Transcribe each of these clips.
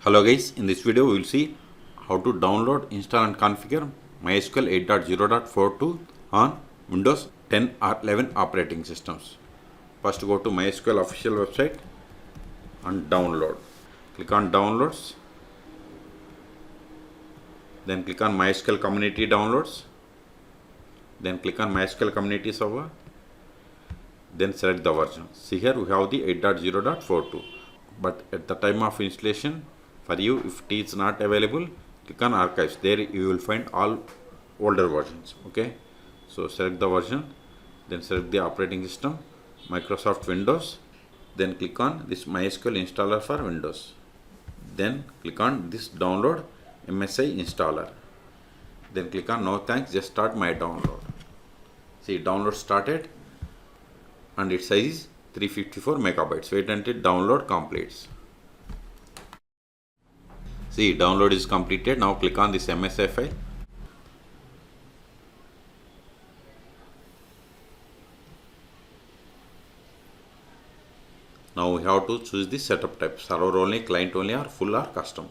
Hello guys, in this video we will see how to download, install and configure MySQL 8.0.42 on Windows 10 or 11 operating systems. First go to MySQL official website and download. Click on downloads. Then click on MySQL community downloads. Then click on MySQL community server. Then select the version. See here we have the 8.0.42. But at the time of installation, for you, if it is not available, click on archives. There you will find all older versions. Okay, so select the version, then select the operating system, Microsoft Windows, then click on this MySQL installer for Windows. Then click on this download MSI installer. Then click on no thanks, just start my download. See, download started and its size is 354 megabytes. Wait until download completes. See, download is completed. Now click on this MSI file. Now we have to choose the setup type, server only, client only, or full or custom.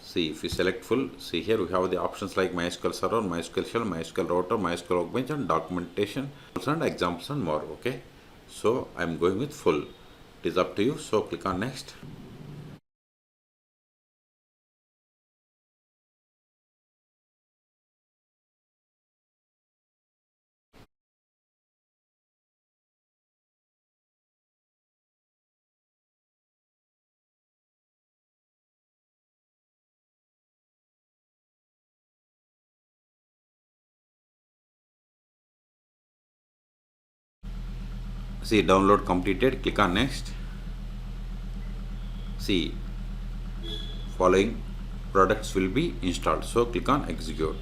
See, if we select full, see here we have the options like MySQL server, MySQL shell, MySQL router, MySQL workbench, and documentation and examples and more. Okay, so I am going with full. It is up to you. So click on next. See, download completed. Click on next. See, following products will be installed. So click on execute.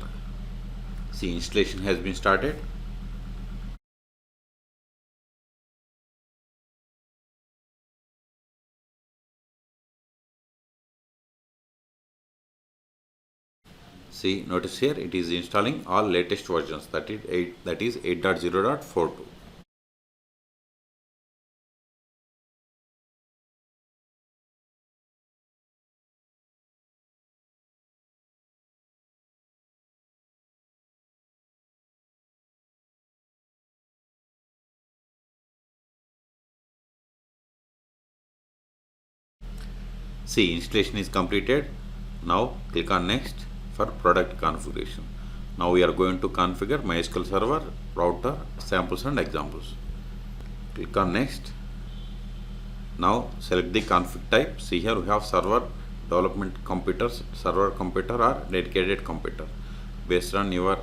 See, installation has been started. See, notice here it is installing all latest versions, that is 8.0.42. See, installation is completed. Now click on next for product configuration. Now we are going to configure MySQL server, router, samples and examples. Click on next. Now select the config type. See here we have server, development computers, server computer or dedicated computer. Based on your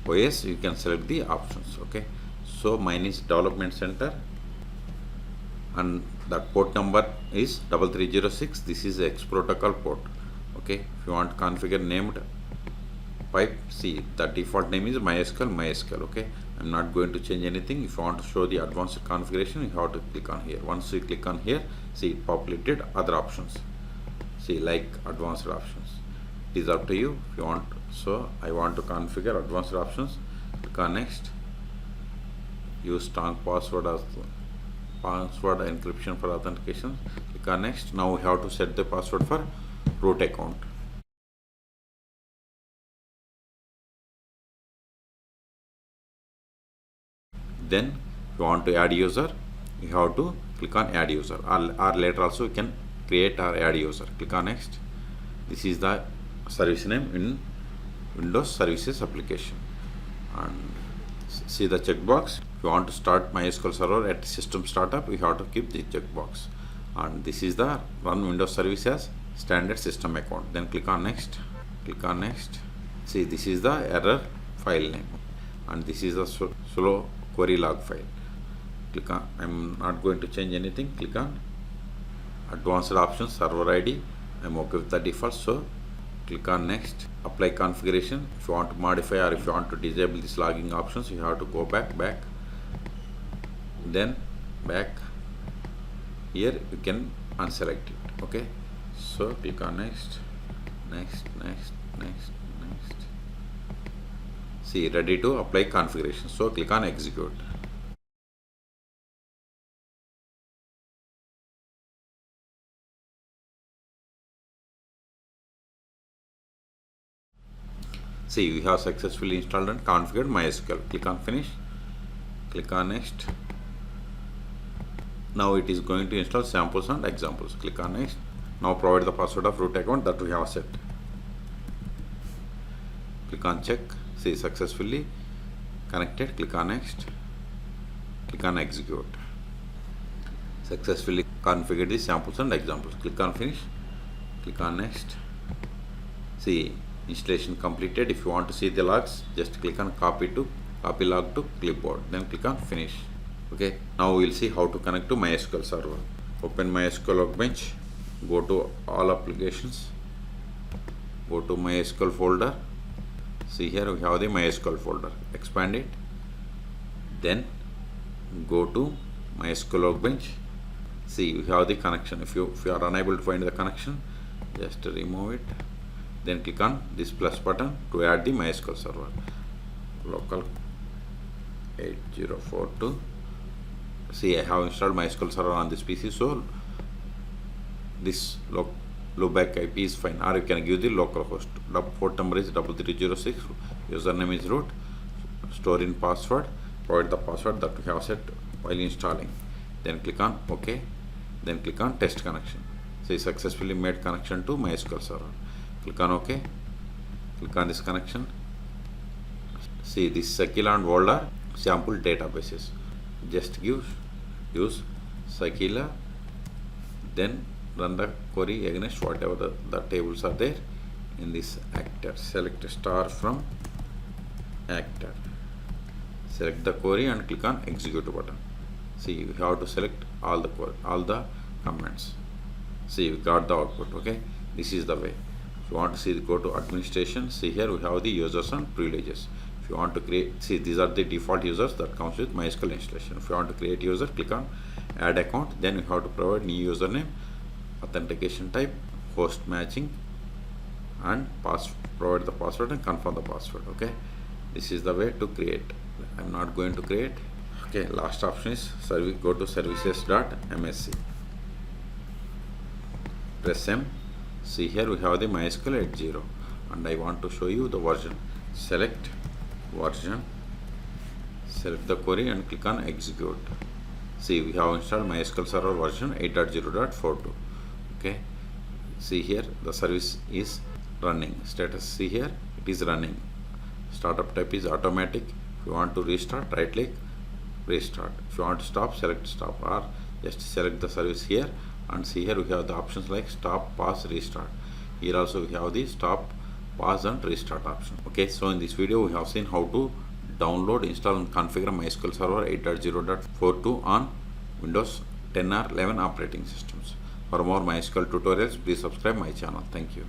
OS you can select the options. Okay, so mine is development center and that port number is 3306. This is X protocol port. Okay, if you want to configure named pipe, see the default name is MySQL. Okay, I'm not going to change anything. If you want to show the advanced configuration, you have to click on here. Once you click on here, see it populated other options. See, like advanced options. It is up to you if you want. So I want to configure advanced options. Click on next. Use strong password as password encryption for authentication. Click on next. Now we have to set the password for root account. Then if you want to add user, you have to click on add user, or later also you can create or add user. Click on next. This is the service name in Windows Services application, and see the checkbox. If you want to start MySQL server at system startup, you have to keep the checkbox. And this is the run Windows service as standard system account. Then click on next. Click on next. See, this is the error file name, and this is the slow query log file. Click on, I'm not going to change anything. Click on advanced options, server ID. I'm okay with the default, so click on next. Apply configuration. If you want to modify or if you want to disable these logging options, you have to go back, then back. Here you can unselect it. Okay, so click on next. See, ready to apply configuration. So click on execute. See, we have successfully installed and configured MySQL. Click on finish. Click on next. Now it is going to install samples and examples. Click on next. Now provide the password of root account that we have set. Click on check. See, successfully connected. Click on next. Click on execute. Successfully configured the samples and examples. Click on finish. Click on next. See, installation completed. If you want to see the logs, just click on copy log to clipboard, then click on finish. Okay, now we will see how to connect to MySQL server. Open MySQL Workbench, go to all applications, go to MySQL folder. See, here we have the MySQL folder. Expand it, then go to MySQL Workbench. See, we have the connection. If you are unable to find the connection, just remove it, then click on this plus button to add the MySQL server. Local 8.0.42. See, I have installed MySQL server on this PC, so this loopback IP is fine, or you can give the local host. Port number is 3306, username is root, store in password, provide the password that we have set while installing. Then click on OK, then click on test connection. See, successfully made connection to MySQL server. Click on OK, click on this connection. See, this Sakila and World are sample databases. Just use Sakila, then run the query against whatever the tables are there in this actor. Select star from actor. Select the query and click on execute button. See, you have to select all the comments. See, we got the output. Okay, this is the way. If you want to see, go to administration. See, here we have the users and privileges. If you want to create, see, these are the default users that comes with MySQL installation. If you want to create user, click on add account, then you have to provide new username, authentication type, host matching, and provide the password and confirm the password. Okay, this is the way to create. I'm not going to create. Okay, last option is go to services.msc, press M. See, here we have the MySQL 8.0, and I want to show you the version. Select version, select the query and click on execute. See, we have installed MySQL server version 8.0.42. okay, see, here the service is running. Status, see, here it is running. Startup type is automatic. If you want to restart, right click, restart. If you want to stop, select stop, or just select the service here. And see, here we have the options like stop, pause, restart. Here also we have the stop, pause and restart option. Okay, so in this video we have seen how to download, install and configure MySQL Server 8.0.42 on Windows 10 or 11 operating systems. For more MySQL tutorials, please subscribe my channel. Thank you.